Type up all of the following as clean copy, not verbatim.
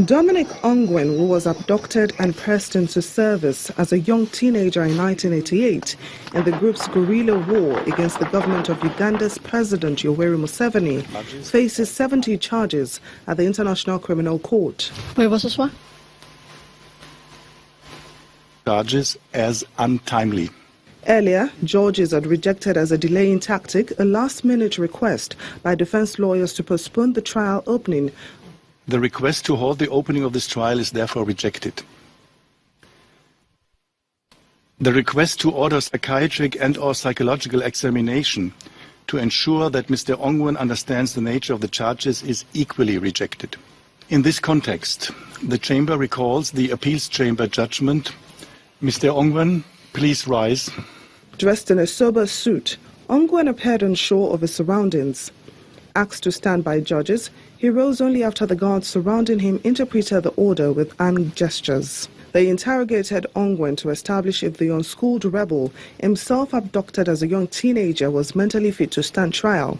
Dominic Ongwen, who was abducted and pressed into service as a young teenager in 1988 in the group's guerrilla war against the government of Uganda's President Yoweri Museveni, faces 70 charges at the International Criminal Court. Where was this one? Charges as untimely. Earlier, judges had rejected as a delaying tactic a last-minute request by defense lawyers to postpone the trial opening. The request to halt the opening of this trial is therefore rejected. The request to order psychiatric and/or psychological examination to ensure that Mr. Ongwen understands the nature of the charges is equally rejected. In this context, the Chamber recalls the Appeals Chamber judgment. Mr. Ongwen, please rise. Dressed in a sober suit, Ongwen appeared unsure of his surroundings. Asked to stand by judges, he rose only after the guards surrounding him interpreted the order with hand gestures. They interrogated Ongwen to establish if the unschooled rebel, himself abducted as a young teenager, was mentally fit to stand trial.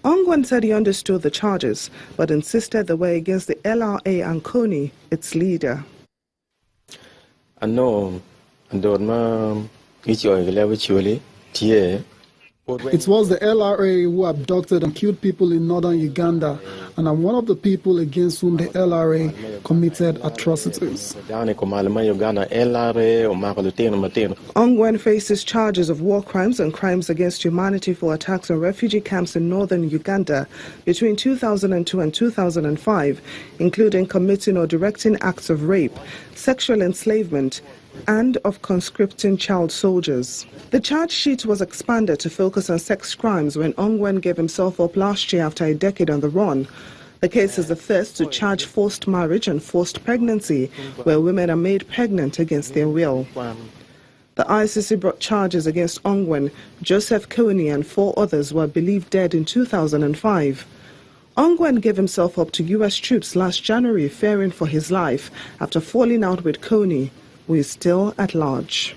Ongwen said he understood the charges, but insisted they were against the LRA and CONI, its leader. It was the LRA who abducted and killed people in northern Uganda, and I'm one of the people against whom the LRA committed atrocities. Ongwen faces charges of war crimes and crimes against humanity for attacks on refugee camps in northern Uganda between 2002 and 2005, including committing or directing acts of rape, sexual enslavement, and of conscripting child soldiers. The charge sheet was expanded to focus on sex crimes when Ongwen gave himself up last year after a decade on the run. The case is the first to charge forced marriage and forced pregnancy, where women are made pregnant against their will. The ICC brought charges against Ongwen, Joseph Kony, and 4 others were believed dead in 2005. Ongwen gave himself up to U.S. troops last January, fearing for his life after falling out with Kony, who is still at large.